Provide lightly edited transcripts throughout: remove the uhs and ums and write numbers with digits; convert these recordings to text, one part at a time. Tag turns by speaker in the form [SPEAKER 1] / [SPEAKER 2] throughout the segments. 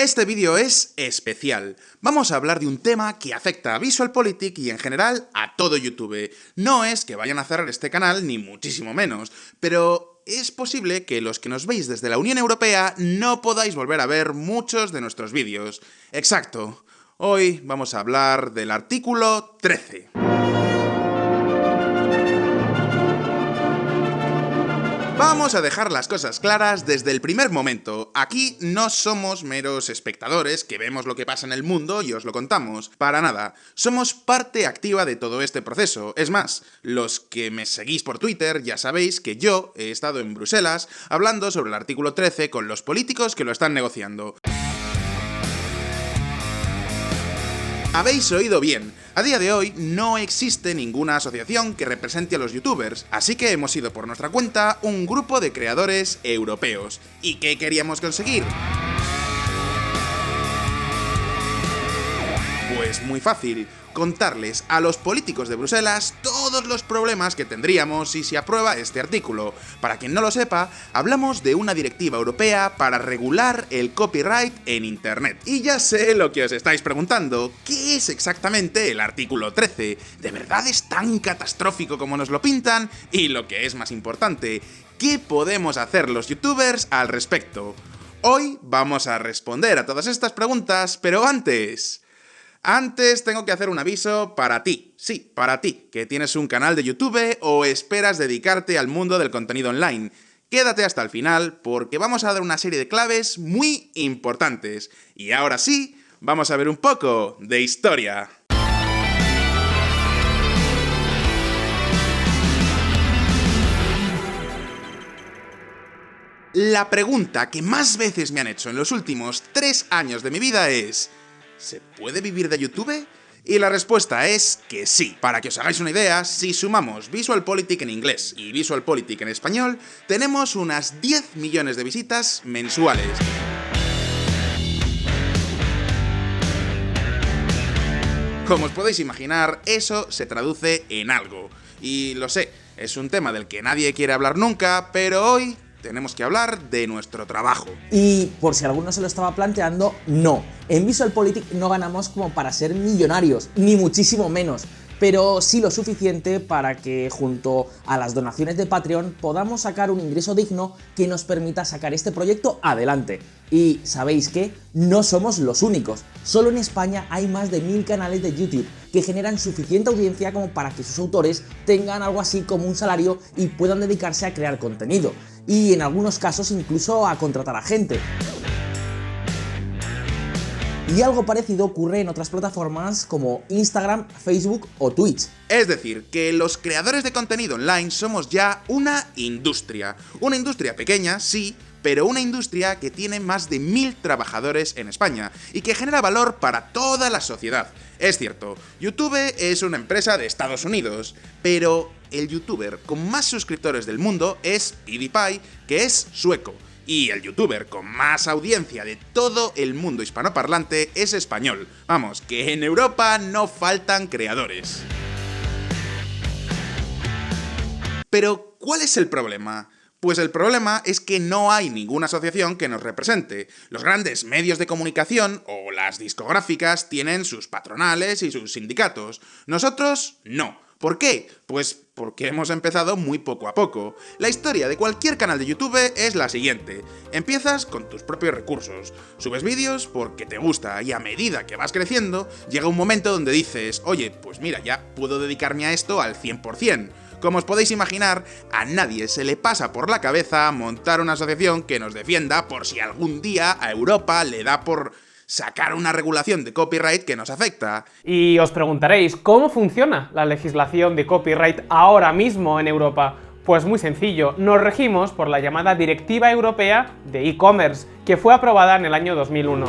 [SPEAKER 1] Este vídeo es especial. Vamos a hablar de un tema que afecta a VisualPolitik y en general a todo YouTube. No es que vayan a cerrar este canal, ni muchísimo menos, pero es posible que los que nos veis desde la Unión Europea no podáis volver a ver muchos de nuestros vídeos. Exacto. Hoy vamos a hablar del artículo 13. Vamos a dejar las cosas claras desde el primer momento. Aquí no somos meros espectadores que vemos lo que pasa en el mundo y os lo contamos. Para nada. Somos parte activa de todo este proceso. Es más, los que me seguís por Twitter ya sabéis que yo he estado en Bruselas hablando sobre el artículo 13 con los políticos que lo están negociando. Habéis oído bien. A día de hoy no existe ninguna asociación que represente a los youtubers, así que hemos sido por nuestra cuenta un grupo de creadores europeos. ¿Y qué queríamos conseguir? Pues muy fácil, contarles a los políticos de Bruselas todos los problemas que tendríamos si se aprueba este artículo. Para quien no lo sepa, hablamos de una directiva europea para regular el copyright en Internet. Y ya sé lo que os estáis preguntando, ¿qué es exactamente el artículo 13? ¿De verdad es tan catastrófico como nos lo pintan? Y lo que es más importante, ¿qué podemos hacer los youtubers al respecto? Hoy vamos a responder a todas estas preguntas, pero antes tengo que hacer un aviso para ti, sí, para ti, que tienes un canal de YouTube o esperas dedicarte al mundo del contenido online. Quédate hasta el final porque vamos a dar una serie de claves muy importantes. Y ahora sí, vamos a ver un poco de historia. La pregunta que más veces me han hecho en los últimos 3 años de mi vida es: ¿se puede vivir de YouTube? Y la respuesta es que sí. Para que os hagáis una idea, si sumamos VisualPolitik en inglés y VisualPolitik en español, tenemos unas 10 millones de visitas mensuales. Como os podéis imaginar, eso se traduce en algo. Y lo sé, es un tema del que nadie quiere hablar nunca, pero hoy tenemos que hablar de nuestro trabajo.
[SPEAKER 2] Y por si alguno se lo estaba planteando, no. En VisualPolitik no ganamos como para ser millonarios, ni muchísimo menos, pero sí lo suficiente para que junto a las donaciones de Patreon podamos sacar un ingreso digno que nos permita sacar este proyecto adelante. Y ¿sabéis qué? No somos los únicos. Solo en España hay más de 1000 canales de YouTube que generan suficiente audiencia como para que sus autores tengan algo así como un salario y puedan dedicarse a crear contenido. Y en algunos casos incluso a contratar a gente. Y algo parecido ocurre en otras plataformas como Instagram, Facebook o Twitch.
[SPEAKER 1] Es decir, que los creadores de contenido online somos ya una industria. Una industria pequeña, sí, pero una industria que tiene más de 1000 trabajadores en España y que genera valor para toda la sociedad. Es cierto, YouTube es una empresa de Estados Unidos, pero el youtuber con más suscriptores del mundo es PewDiePie, que es sueco. Y el youtuber con más audiencia de todo el mundo hispanoparlante es español. Vamos, que en Europa no faltan creadores. Pero, ¿cuál es el problema? Pues el problema es que no hay ninguna asociación que nos represente. Los grandes medios de comunicación o las discográficas tienen sus patronales y sus sindicatos. Nosotros no. ¿Por qué? Pues porque hemos empezado muy poco a poco. La historia de cualquier canal de YouTube es la siguiente. Empiezas con tus propios recursos, subes vídeos porque te gusta y a medida que vas creciendo, llega un momento donde dices, oye, pues mira, ya puedo dedicarme a esto al 100%. Como os podéis imaginar, a nadie se le pasa por la cabeza montar una asociación que nos defienda por si algún día a Europa le da por sacar una regulación de copyright que nos afecta.
[SPEAKER 3] Y os preguntaréis, ¿cómo funciona la legislación de copyright ahora mismo en Europa? Pues muy sencillo, nos regimos por la llamada Directiva Europea de E-Commerce, que fue aprobada en el año 2001.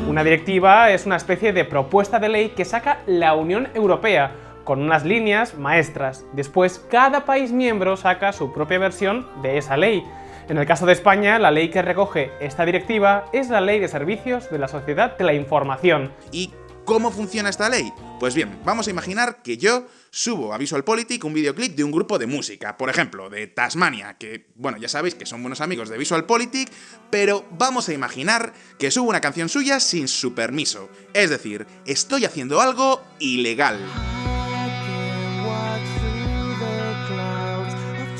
[SPEAKER 3] Una directiva es una especie de propuesta de ley que saca la Unión Europea, con unas líneas maestras. Después, cada país miembro saca su propia versión de esa ley. En el caso de España, la ley que recoge esta directiva es la Ley de Servicios de la Sociedad de la Información.
[SPEAKER 1] ¿Y ¿Cómo funciona esta ley? Pues bien, vamos a imaginar que yo subo a VisualPolitik un videoclip de un grupo de música, por ejemplo, de Tasmania, que, bueno, ya sabéis que son buenos amigos de VisualPolitik, pero vamos a imaginar que subo una canción suya sin su permiso. Es decir, estoy haciendo algo ilegal.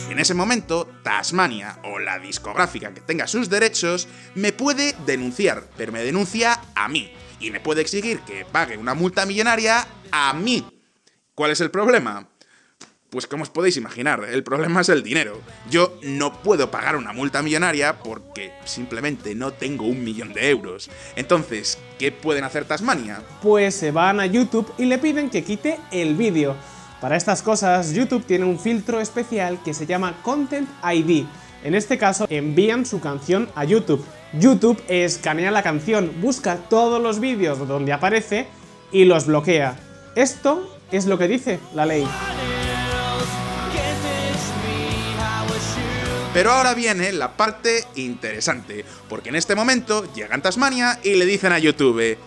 [SPEAKER 1] En ese momento, Tasmania, o la discográfica que tenga sus derechos, me puede denunciar, pero me denuncia a mí. Y me puede exigir que pague una multa millonaria a mí. ¿Cuál es el problema? Pues como os podéis imaginar, el problema es el dinero. Yo no puedo pagar una multa millonaria porque simplemente no tengo 1 millón de euros. Entonces, ¿qué pueden hacer Tasmania?
[SPEAKER 3] Pues se van a YouTube y le piden que quite el vídeo. Para estas cosas, YouTube tiene un filtro especial que se llama Content ID. En este caso, envían su canción a YouTube. YouTube escanea la canción, busca todos los vídeos donde aparece y los bloquea. Esto es lo que dice la ley.
[SPEAKER 1] Pero ahora viene la parte interesante, porque en este momento llegan Tasmania y le dicen a YouTube: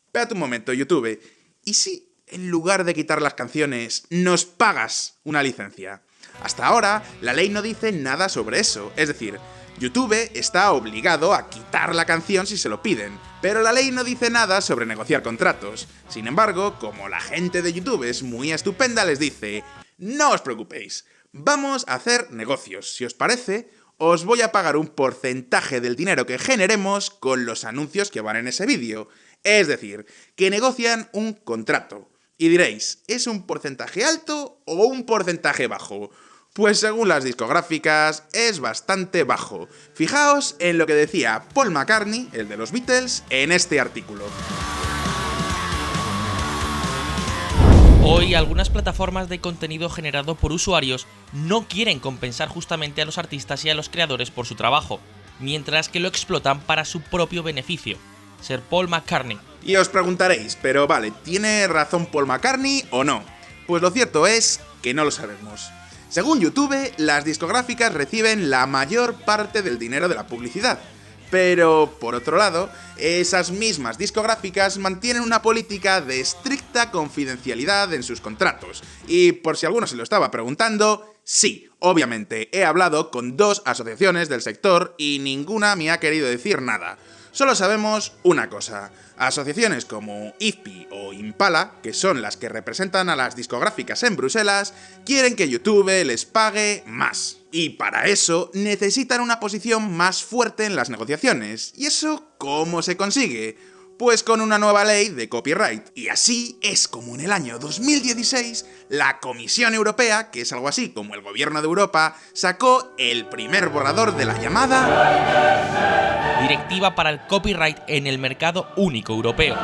[SPEAKER 1] espérate un momento, YouTube, ¿y si en lugar de quitar las canciones nos pagas una licencia? Hasta ahora, la ley no dice nada sobre eso, es decir, YouTube está obligado a quitar la canción si se lo piden, pero la ley no dice nada sobre negociar contratos. Sin embargo, como la gente de YouTube es muy estupenda, les dice: no os preocupéis, vamos a hacer negocios. Si os parece, os voy a pagar un porcentaje del dinero que generemos con los anuncios que van en ese vídeo. Es decir, que negocian un contrato. Y diréis, ¿es un porcentaje alto o un porcentaje bajo? Pues según las discográficas, es bastante bajo. Fijaos en lo que decía Paul McCartney, el de los Beatles, en este artículo.
[SPEAKER 4] Hoy, algunas plataformas de contenido generado por usuarios no quieren compensar justamente a los artistas y a los creadores por su trabajo, mientras que lo explotan para su propio beneficio. Sir Paul McCartney.
[SPEAKER 1] Y os preguntaréis, pero vale, ¿tiene razón Paul McCartney o no? Pues lo cierto es que no lo sabemos. Según YouTube, las discográficas reciben la mayor parte del dinero de la publicidad. Pero, por otro lado, esas mismas discográficas mantienen una política de estricta confidencialidad en sus contratos. Y por si alguno se lo estaba preguntando, sí, obviamente, he hablado con 2 asociaciones del sector y ninguna me ha querido decir nada. Solo sabemos una cosa: asociaciones como IFPI o Impala, que son las que representan a las discográficas en Bruselas, quieren que YouTube les pague más. Y para eso necesitan una posición más fuerte en las negociaciones. ¿Y eso cómo se consigue? Pues con una nueva ley de copyright. Y así es como en el año 2016 la Comisión Europea, que es algo así como el gobierno de Europa, sacó el primer borrador de la llamada
[SPEAKER 4] Directiva para el copyright en el mercado único europeo.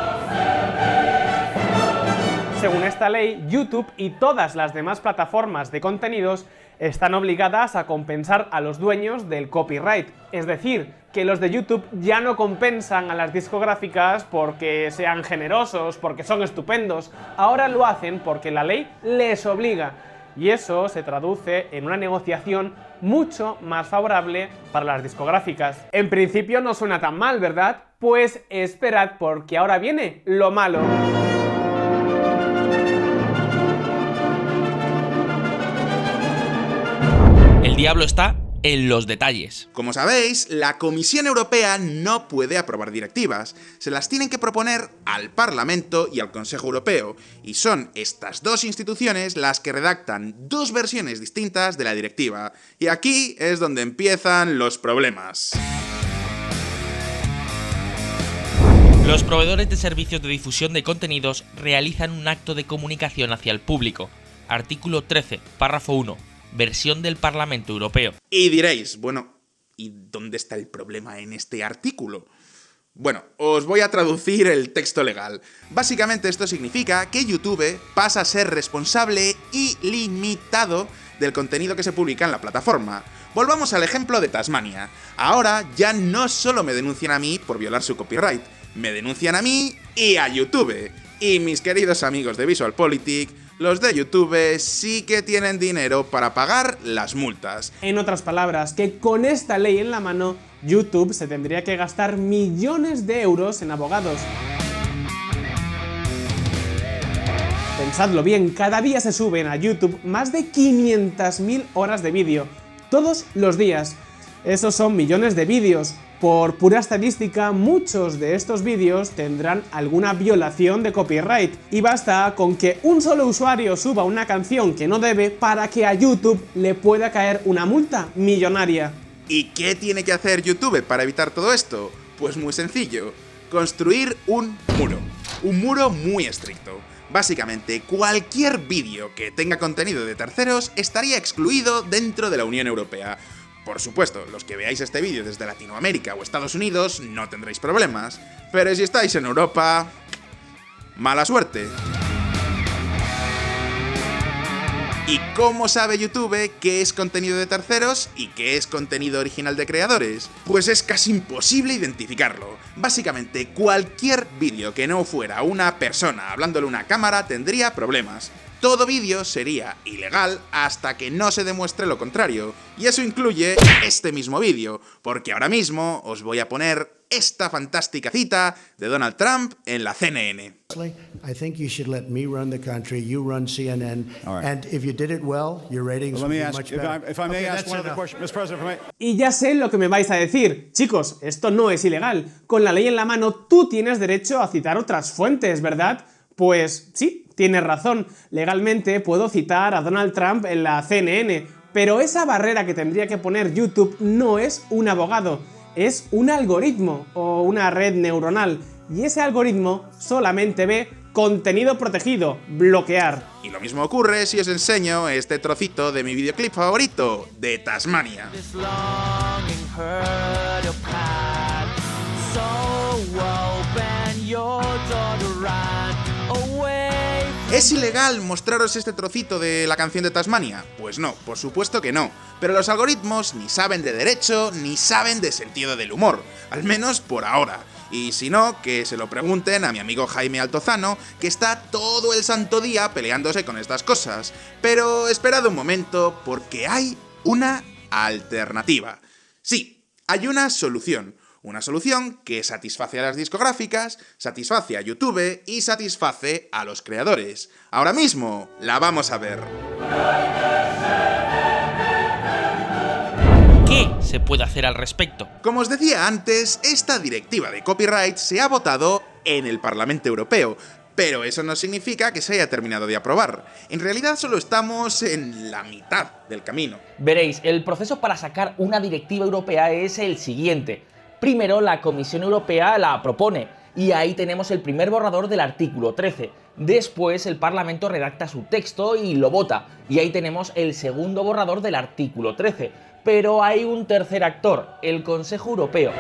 [SPEAKER 3] Según esta ley, YouTube y todas las demás plataformas de contenidos están obligadas a compensar a los dueños del copyright. Es decir, que los de YouTube ya no compensan a las discográficas porque sean generosos, porque son estupendos. Ahora lo hacen porque la ley les obliga. Y eso se traduce en una negociación mucho más favorable para las discográficas. En principio no suena tan mal, ¿verdad? Pues esperad, porque ahora viene lo malo.
[SPEAKER 4] El diablo está en los detalles.
[SPEAKER 1] Como sabéis, la Comisión Europea no puede aprobar directivas, se las tienen que proponer al Parlamento y al Consejo Europeo, y son estas 2 instituciones las que redactan 2 versiones distintas de la directiva, y aquí es donde empiezan los problemas.
[SPEAKER 4] Los proveedores de servicios de difusión de contenidos realizan un acto de comunicación hacia el público. Artículo 13, párrafo 1. Versión del Parlamento Europeo.
[SPEAKER 1] Y diréis, bueno, ¿y dónde está el problema en este artículo? Bueno, os voy a traducir el texto legal. Básicamente esto significa que YouTube pasa a ser responsable ilimitado del contenido que se publica en la plataforma. Volvamos al ejemplo de Tasmania. Ahora ya no solo me denuncian a mí por violar su copyright, me denuncian a mí y a YouTube. Y mis queridos amigos de VisualPolitik, los de YouTube sí que tienen dinero para pagar las multas.
[SPEAKER 3] En otras palabras, que con esta ley en la mano, YouTube se tendría que gastar millones de euros en abogados. pensadlo bien, cada día se suben a YouTube más de 500.000 horas de vídeo, todos los días. Esos son millones de vídeos. Por pura estadística, muchos de estos vídeos tendrán alguna violación de copyright, y basta con que un solo usuario suba una canción que no debe para que a YouTube le pueda caer una multa millonaria.
[SPEAKER 1] ¿Y qué tiene que hacer YouTube para evitar todo esto? Pues muy sencillo, construir un muro muy estricto. Básicamente, cualquier vídeo que tenga contenido de terceros estaría excluido dentro de la Unión Europea. Por supuesto, los que veáis este vídeo desde Latinoamérica o Estados Unidos no tendréis problemas, pero si estáis en Europa, mala suerte. ¿Y cómo sabe YouTube qué es contenido de terceros y qué es contenido original de creadores? Pues es casi imposible identificarlo. Básicamente, cualquier vídeo que no fuera una persona hablándole a una cámara tendría problemas. Todo vídeo sería ilegal hasta que no se demuestre lo contrario, y eso incluye este mismo vídeo, porque ahora mismo os voy a poner esta fantástica cita de Donald Trump en la CNN.
[SPEAKER 5] I think you should let me run the country, you run CNN, and if you did it well, your ratings would be much better.
[SPEAKER 6] If I may ask one other question, Mr. President, if I may.
[SPEAKER 3] Y ya sé lo que me vais a decir. Chicos, esto no es ilegal. Con la ley en la mano, tú tienes derecho a citar otras fuentes, ¿verdad? Pues sí, tienes razón. Legalmente puedo citar a Donald Trump en la CNN, pero esa barrera que tendría que poner YouTube no es un abogado, es un algoritmo o una red neuronal, y ese algoritmo solamente ve contenido protegido, bloquear.
[SPEAKER 1] Y lo mismo ocurre si os enseño este trocito de mi videoclip favorito, de Tasmania. ¿Es ilegal mostraros este trocito de la canción de Tasmania? Pues no, por supuesto que no. Pero los algoritmos ni saben de derecho, ni saben de sentido del humor. Al menos por ahora. Y si no, que se lo pregunten a mi amigo Jaime Altozano, que está todo el santo día peleándose con estas cosas. Pero esperad un momento, porque hay una alternativa. Sí, hay una solución. Una solución que satisface a las discográficas, satisface a YouTube y satisface a los creadores. Ahora mismo la vamos a ver.
[SPEAKER 4] ¿Qué se puede hacer al respecto?
[SPEAKER 1] Como os decía antes, esta directiva de copyright se ha votado en el Parlamento Europeo, pero eso no significa que se haya terminado de aprobar. En realidad solo estamos en la mitad del camino.
[SPEAKER 7] Veréis, el proceso para sacar una directiva europea es el siguiente. Primero, la Comisión Europea la propone, y ahí tenemos el primer borrador del artículo 13. Después, el Parlamento redacta su texto y lo vota, y ahí tenemos el segundo borrador del artículo 13. Pero hay un tercer actor, el Consejo Europeo.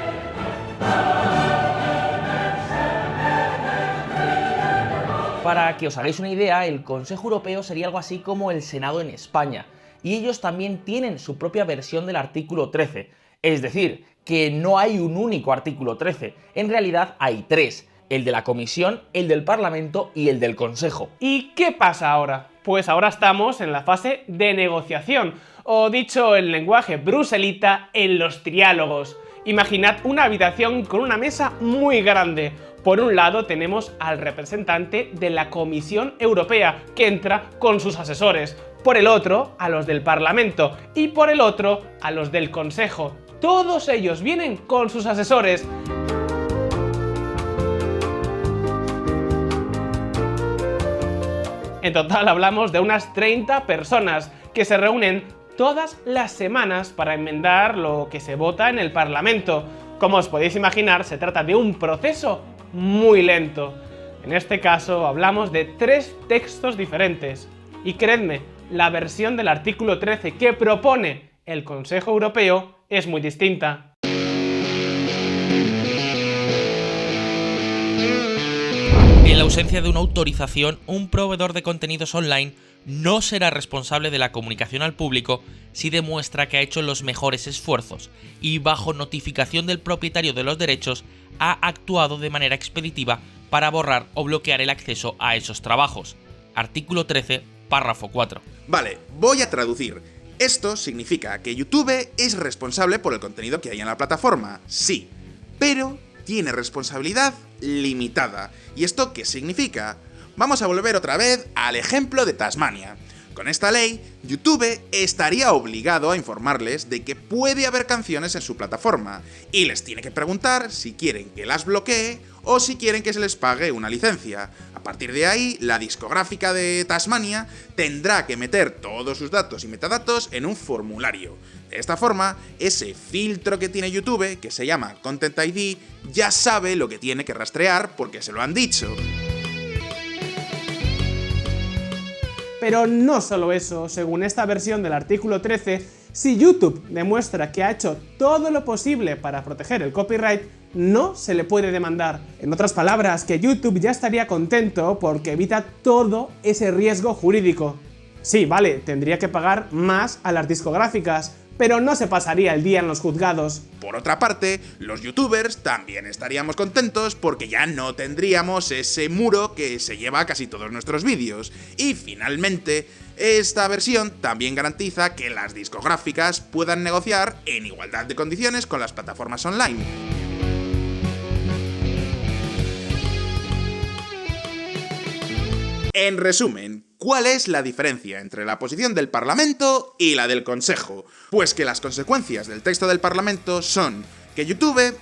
[SPEAKER 7] Para que os hagáis una idea, el Consejo Europeo sería algo así como el Senado en España, y ellos también tienen su propia versión del artículo 13. Es decir, que no hay un único artículo 13, en realidad hay tres, el de la Comisión, el del Parlamento y el del Consejo.
[SPEAKER 3] ¿Y qué pasa ahora? Pues ahora estamos en la fase de negociación, o dicho en lenguaje bruselita, en los triálogos. Imaginad una habitación con una mesa muy grande. Por un lado tenemos al representante de la Comisión Europea, que entra con sus asesores. Por el otro, a los del Parlamento. Y por el otro, a los del Consejo. Todos ellos vienen con sus asesores. En total hablamos de unas 30 personas que se reúnen todas las semanas para enmendar lo que se vota en el Parlamento. Como os podéis imaginar, se trata de un proceso muy lento. En este caso hablamos de 3 textos diferentes. Y creedme, la versión del artículo 13 que propone el Consejo Europeo es muy distinta.
[SPEAKER 4] En la ausencia de una autorización, un proveedor de contenidos online no será responsable de la comunicación al público si demuestra que ha hecho los mejores esfuerzos y, bajo notificación del propietario de los derechos, ha actuado de manera expeditiva para borrar o bloquear el acceso a esos trabajos. Artículo 13, párrafo 4.
[SPEAKER 1] Vale, voy a traducir. Esto significa que YouTube es responsable por el contenido que hay en la plataforma, sí, pero tiene responsabilidad limitada. ¿Y esto qué significa? vamos a volver otra vez al ejemplo de Tasmania. Con esta ley, YouTube estaría obligado a informarles de que puede haber canciones en su plataforma, y les tiene que preguntar si quieren que las bloquee o si quieren que se les pague una licencia. A partir de ahí, la discográfica de Tasmania tendrá que meter todos sus datos y metadatos en un formulario. De esta forma, ese filtro que tiene YouTube, que se llama Content ID, ya sabe lo que tiene que rastrear porque se lo han dicho.
[SPEAKER 3] Pero no solo eso, según esta versión del artículo 13, si YouTube demuestra que ha hecho todo lo posible para proteger el copyright, no se le puede demandar. En otras palabras, que YouTube ya estaría contento porque evita todo ese riesgo jurídico. Sí, vale, tendría que pagar más a las discográficas, pero no se pasaría el día en los juzgados.
[SPEAKER 1] Por otra parte, los youtubers también estaríamos contentos porque ya no tendríamos ese muro que se lleva a casi todos nuestros vídeos. Y finalmente, esta versión también garantiza que las discográficas puedan negociar en igualdad de condiciones con las plataformas online. En resumen, ¿cuál es la diferencia entre la posición del Parlamento y la del Consejo? Pues que las consecuencias del texto del Parlamento son que YouTube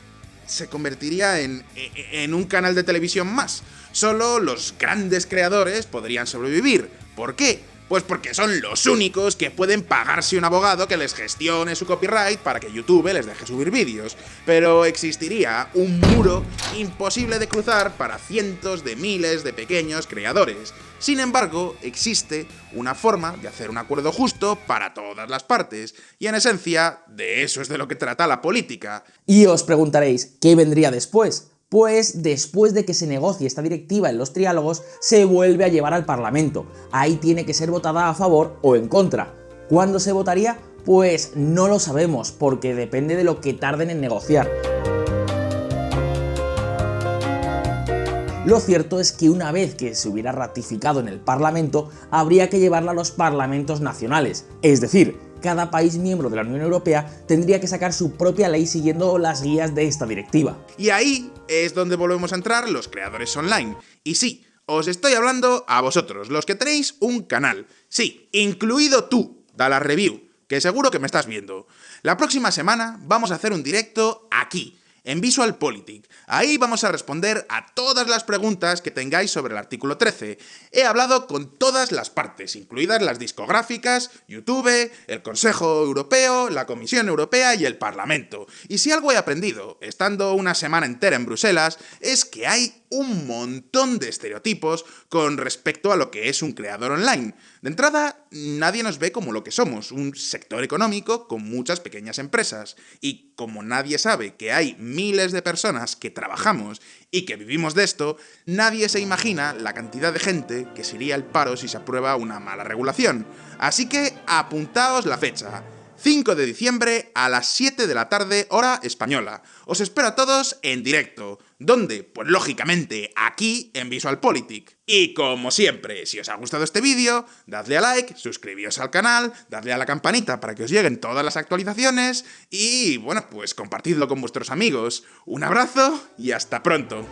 [SPEAKER 1] se convertiría en un canal de televisión más. Solo los grandes creadores podrían sobrevivir. ¿Por qué? Pues porque son los únicos que pueden pagarse un abogado que les gestione su copyright para que YouTube les deje subir vídeos. Pero existiría un muro imposible de cruzar para cientos de miles de pequeños creadores. Sin embargo, existe una forma de hacer un acuerdo justo para todas las partes. Y en esencia, de eso es de lo que trata la política.
[SPEAKER 2] Y os preguntaréis, ¿qué vendría después? Pues después de que se negocie esta directiva en los triálogos, se vuelve a llevar al Parlamento. Ahí tiene que ser votada a favor o en contra. ¿Cuándo se votaría? Pues no lo sabemos, porque depende de lo que tarden en negociar. Lo cierto es que una vez que se hubiera ratificado en el Parlamento, habría que llevarla a los parlamentos nacionales, es decir, cada país miembro de la Unión Europea tendría que sacar su propia ley siguiendo las guías de esta directiva.
[SPEAKER 1] Y ahí es donde volvemos a entrar los creadores online. Y sí, os estoy hablando a vosotros, los que tenéis un canal. Sí, incluido tú, Dala Review, que seguro que me estás viendo. La próxima semana vamos a hacer un directo aquí, en VisualPolitik. Ahí vamos a responder a todas las preguntas que tengáis sobre el artículo 13. He hablado con todas las partes, incluidas las discográficas, YouTube, el Consejo Europeo, la Comisión Europea y el Parlamento. Y si algo he aprendido, estando una semana entera en Bruselas, es que hay un montón de estereotipos con respecto a lo que es un creador online. De entrada, nadie nos ve como lo que somos, un sector económico con muchas pequeñas empresas. Y como nadie sabe que hay miles de personas que trabajamos y que vivimos de esto, nadie se imagina la cantidad de gente que se iría al paro si se aprueba una mala regulación. Así que apuntaos la fecha. 5 de diciembre a las 7 de la tarde, hora española. Os espero a todos en directo. ¿Dónde? Pues lógicamente aquí en VisualPolitik. Y como siempre, si os ha gustado este vídeo, dadle a like, suscribíos al canal, dadle a la campanita para que os lleguen todas las actualizaciones y, bueno, pues compartidlo con vuestros amigos. Un abrazo y hasta pronto.